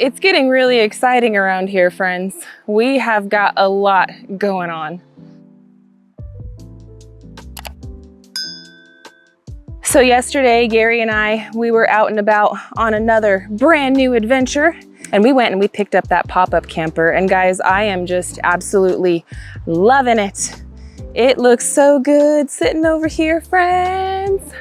It's getting really exciting around here, friends. We have got a lot going on. So yesterday, Gary and we were out and about on another brand new adventure, and we went and we picked up that pop-up camper. And guys, I am just absolutely loving it. It looks so good sitting over here, friends.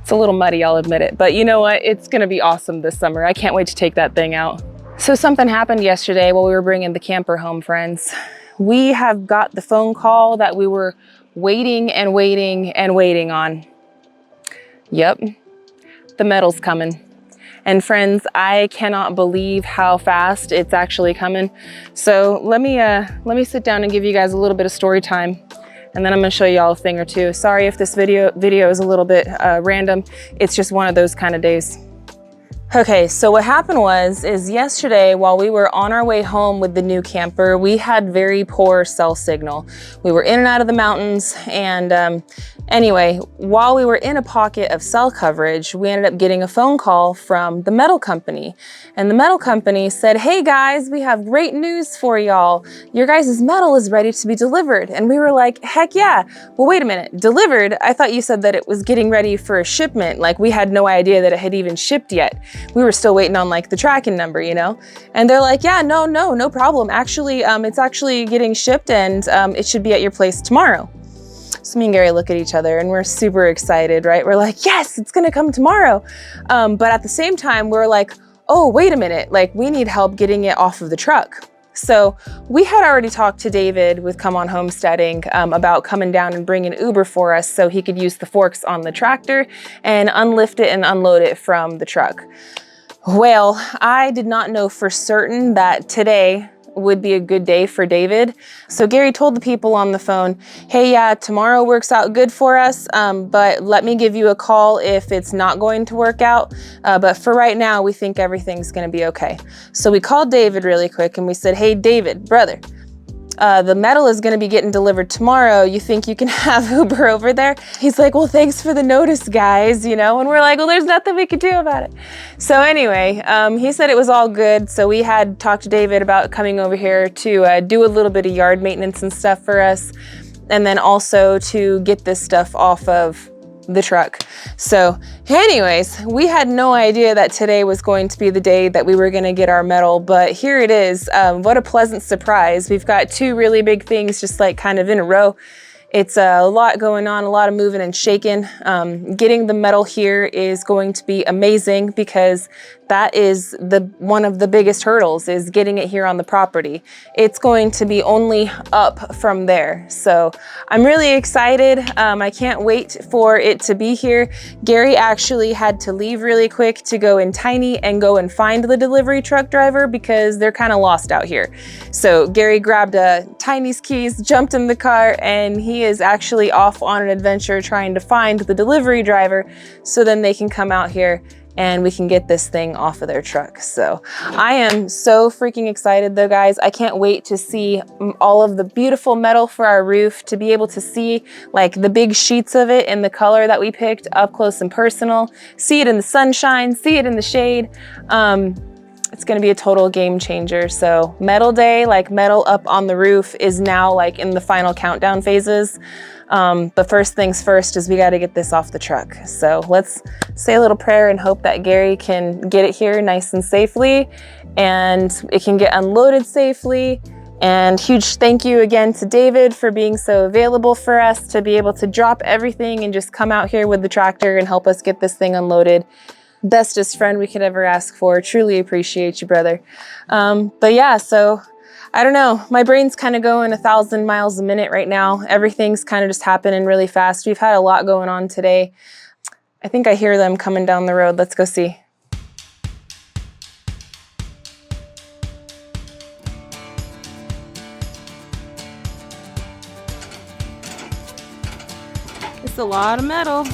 It's a little muddy, I'll admit it, but you know what? It's gonna be awesome this summer. I can't wait to take that thing out. So something happened yesterday while we were bringing the camper home, friends. We have got the phone call that we were waiting and waiting and waiting on. Yep, the metal's coming. And friends, I cannot believe how fast it's actually coming. So let me sit down and give you guys a little bit of story time. And then I'm gonna show you all a thing or two. Sorry if this video is a little bit random. It's just one of those kind of days. Okay, so what happened is yesterday while we were on our way home with the new camper, we had very poor cell signal. We were in and out of the mountains, and anyway, while we were in a pocket of cell coverage, we ended up getting a phone call from the metal company. And the metal company said, "Hey guys, we have great news for y'all. Your guys' metal is ready to be delivered." And we were like, heck yeah. Well, wait a minute, delivered? I thought you said that it was getting ready for a shipment. Like, we had no idea that it had even shipped yet. We were still waiting on like the tracking number, you know? And they're like, yeah, no problem. Actually, it's actually getting shipped, and it should be at your place tomorrow. So me and Gary look at each other and we're super excited, right? We're like, yes, it's gonna come tomorrow. But at the same time, we're like, oh, wait a minute, like we need help getting it off of the truck. So we had already talked to David with Come On Homesteading about coming down and bringing Uber for us so he could use the forks on the tractor and unlift it and unload it from the truck. Well, I did not know for certain that today would be a good day for David. So Gary told the people on the phone, hey, yeah, tomorrow works out good for us, but let me give you a call if it's not going to work out. But for right now, we think everything's gonna be okay. So we called David really quick and we said, hey, David, brother, the metal is gonna be getting delivered tomorrow. You think you can have Uber over there? He's like, well, thanks for the notice, guys, you know? And we're like, well, there's nothing we can do about it. So anyway, he said it was all good. So we had talked to David about coming over here to do a little bit of yard maintenance and stuff for us. And then also to get this stuff off of the truck. So anyways, we had no idea that today was going to be the day that we were going to get our metal, but here it is. What a pleasant surprise. We've got two really big things just like kind of in a row. It's a lot going on, a lot of moving and shaking. Getting the metal here is going to be amazing because that is one of the biggest hurdles, is getting it here on the property. It's going to be only up from there. So I'm really excited. I can't wait for it to be here. Gary actually had to leave really quick to go in Tiny and go and find the delivery truck driver because they're kind of lost out here. So Gary grabbed Tiny's keys, jumped in the car, and he is actually off on an adventure trying to find the delivery driver so then they can come out here and we can get this thing off of their truck. So I am so freaking excited though, guys. I can't wait to see all of the beautiful metal for our roof, to be able to see like the big sheets of it in the color that we picked up close and personal, see it in the sunshine, see it in the shade. It's gonna be a total game changer. So metal day, like metal up on the roof, is now like in the final countdown phases. But first things first is we got to get this off the truck. So let's say a little prayer and hope that Gary can get it here nice and safely and it can get unloaded safely. And huge thank you again to David for being so available for us to be able to drop everything and just come out here with the tractor and help us get this thing unloaded. Bestest friend we could ever ask for. Truly appreciate you, brother. But yeah, so I don't know, my brain's kind of going 1,000 miles a minute right now. Everything's kind of just happening really fast. We've had a lot going on today. I think I hear them coming down the road. Let's go see. It's a lot of metal.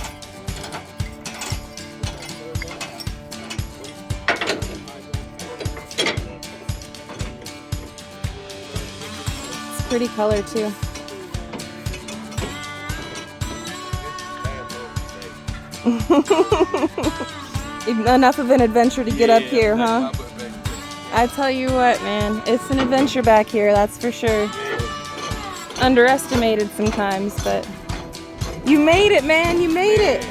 Pretty color too. Enough of an adventure to get up here, huh? I tell you what, man, it's an adventure back here, that's for sure. Underestimated sometimes, but you made it, man, you made it.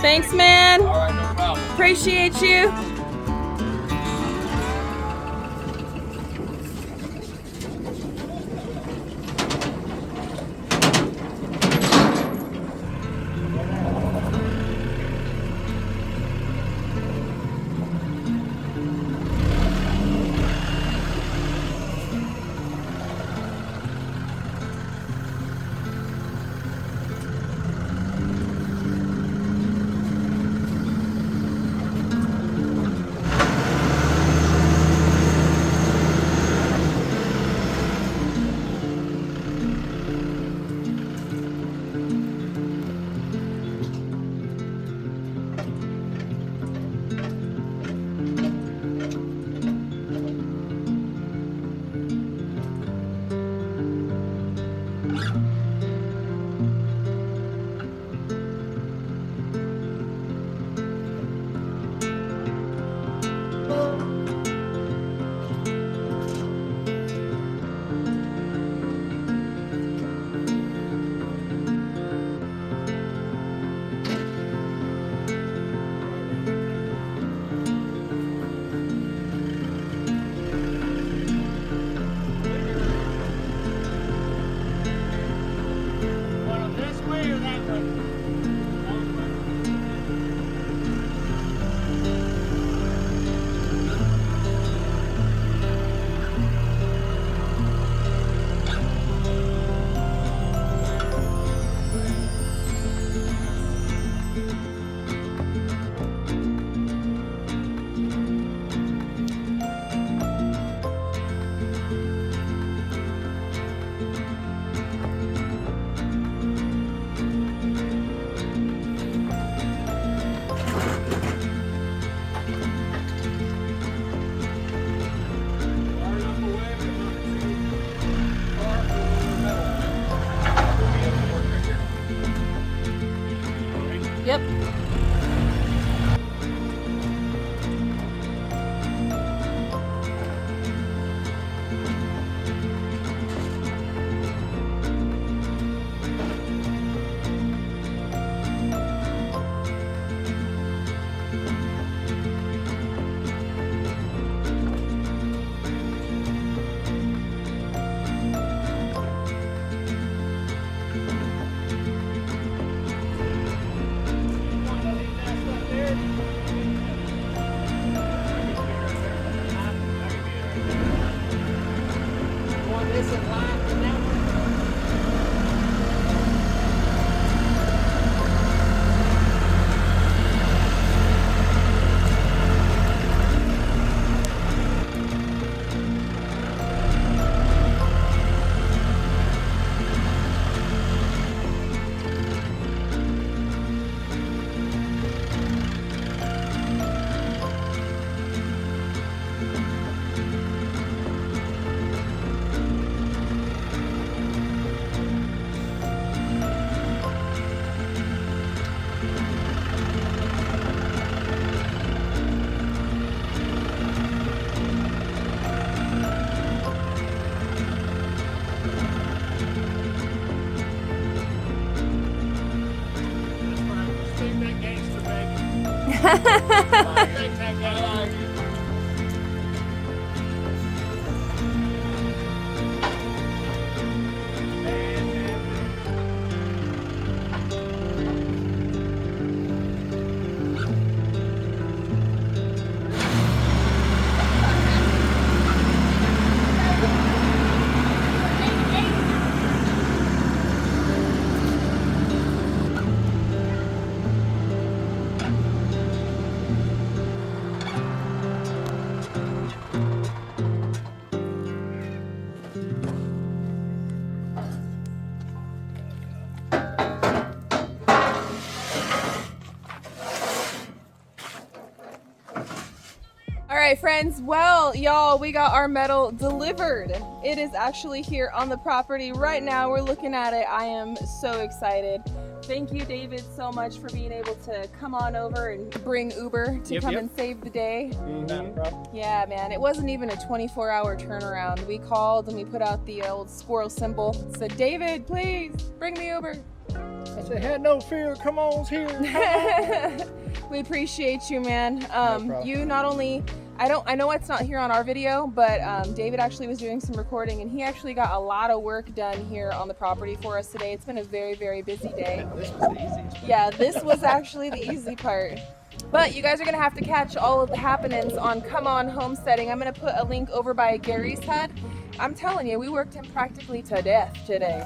Thanks, man. All right, no problem. Appreciate you. Yep. All right, friends. Well, y'all, we got our metal delivered. It is actually here on the property right now. We're looking at it. I am so excited. Thank you, David, so much for being able to come on over and bring Uber to come and save the day. Yeah, man, it wasn't even a 24-hour turnaround. We called and we put out the old squirrel symbol. Said, David, please bring me Uber. I said, had no fear, come on here. We appreciate you, man. No problem. You not only, I know it's not here on our video, but David actually was doing some recording and he actually got a lot of work done here on the property for us today. It's been a very, very busy day. This was the easiest one. Yeah, this was actually the easy part. But you guys are gonna have to catch all of the happenings on Come On Homesteading. I'm gonna put a link over by Gary's head. I'm telling you, we worked him practically to death today.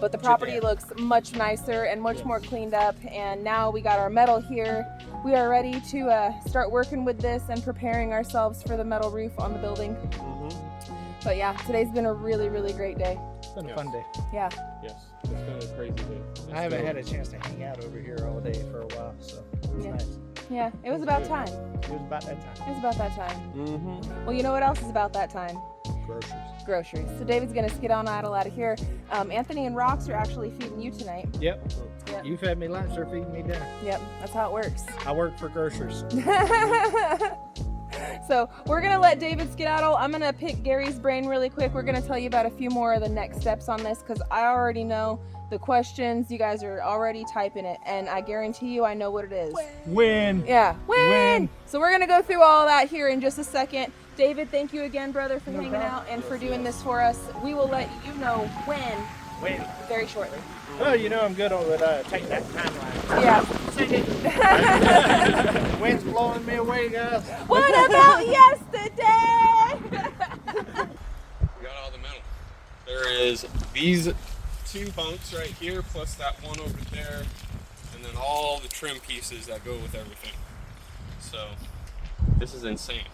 But the property looks much nicer and much more cleaned up. And now we got our metal here. We are ready to start working with this and preparing ourselves for the metal roof on the building. But yeah, today's been a really, really great day. It's been a fun day. Yeah. Yes, it's been a crazy day. I haven't had a chance to hang out over here all day for a while, so it's nice. Yeah, it was about time. It was about that time. It was about that time. Well, you know what else is about that time? Groceries. So David's gonna skedaddle out of here. Anthony and Rox are actually feeding you tonight. Yep. You fed me lunch, they're feeding me dinner. Yep, that's how it works. I work for groceries. So we're gonna let David skedaddle. I'm gonna pick Gary's brain really quick. We're gonna tell you about a few more of the next steps on this because I already know the questions. You guys are already typing it, and I guarantee you I know what it is. When? Yeah, When? So we're gonna go through all of that here in just a second. David, thank you again, brother, for hanging out and for doing this for us. We will let you know when very shortly. Well, you know I'm good on taking that timeline. Yeah. Wind's blowing me away, guys. What about yesterday? We got all the metal. There is these 2 bunks right here, plus that one over there, and then all the trim pieces that go with everything. So this is insane.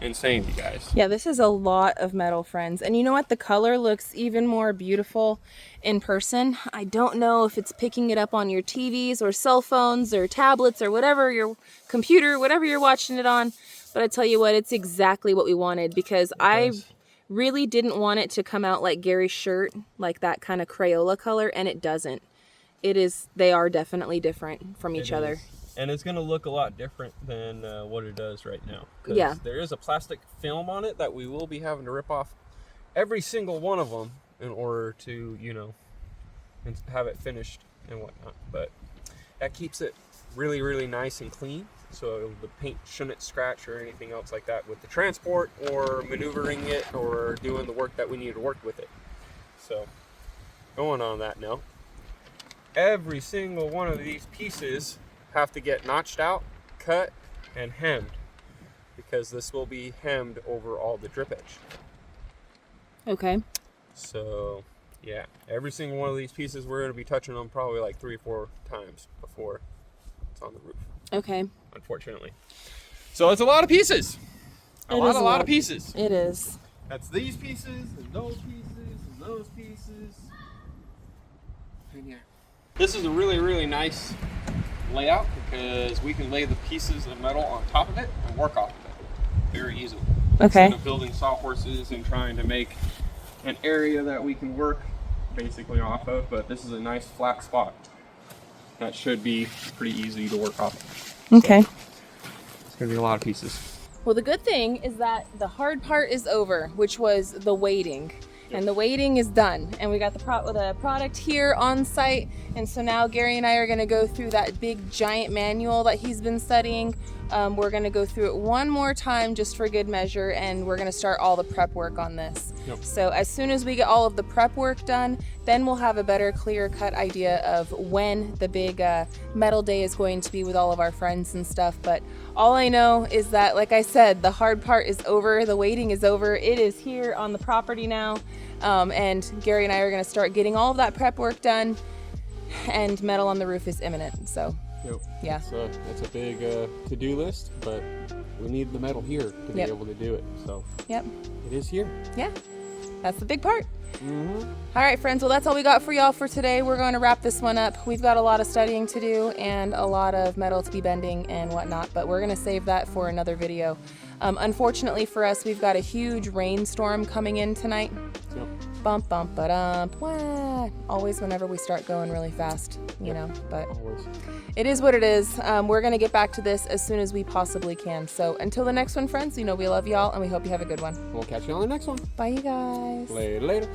Insane, you guys. Yeah, this is a lot of metal, friends. And you know what? The color looks even more beautiful in person. I don't know if it's picking it up on your TVs or cell phones or tablets or whatever, your computer, whatever you're watching it on. But I tell you what, it's exactly what we wanted because I really didn't want it to come out like Gary's shirt, like that kind of Crayola color, and it doesn't. They are definitely different from each other. And it's going to look a lot different than what it does right now. Yeah. There is a plastic film on it that we will be having to rip off every single one of them in order to, you know, have it finished and whatnot. But that keeps it really, really nice and clean. So the paint shouldn't scratch or anything else like that with the transport or maneuvering it or doing the work that we need to work with it. So going on that note, every single one of these pieces have to get notched out, cut, and hemmed because this will be hemmed over all the drip edge. Okay. So yeah, every single one of these pieces we're going to be touching them probably like 3 or 4 times before it's on the roof. Okay. Unfortunately. So it's a lot of pieces. A lot of pieces. It is. That's these pieces and those pieces and those pieces. And yeah. This is a really, really nice layout because we can lay the pieces of metal on top of it and work off of it very easily. Okay. Instead of building sawhorses and trying to make an area that we can work basically off of, but this is a nice flat spot. That should be pretty easy to work off of. Okay. So, it's going to be a lot of pieces. Well, the good thing is that the hard part is over, which was the weighting. And the weighting is done. And we got the product here on site. And so now Gary and I are gonna go through that big giant manual that he's been studying. We're gonna go through it one more time just for good measure, and we're gonna start all the prep work on this. Yep. So as soon as we get all of the prep work done, then we'll have a better clear cut idea of when the big metal day is going to be with all of our friends and stuff. But all I know is that, like I said, the hard part is over, the waiting is over. It is here on the property now. And Gary and I are gonna start getting all of that prep work done, and metal on the roof is imminent. So Yep. yeah. So that's a big to-do list, but we need the metal here to be able to do it. So Yep. it is here. Yeah, that's the big part. Mm-hmm. All right, friends, well, that's all we got for y'all for today. We're going to wrap this one up. We've got a lot of studying to do and a lot of metal to be bending and whatnot, but we're going to save that for another video. Unfortunately for us, we've got a huge rainstorm coming in tonight. Yep. Bump, bump, ba-dump. Wah. Always whenever we start going really fast, you know, but Always. it is what it is. We're going to get back to this as soon as we possibly can. So until the next one, friends, you know we love y'all and we hope you have a good one. We'll catch you on the next one. Bye, you guys. Later.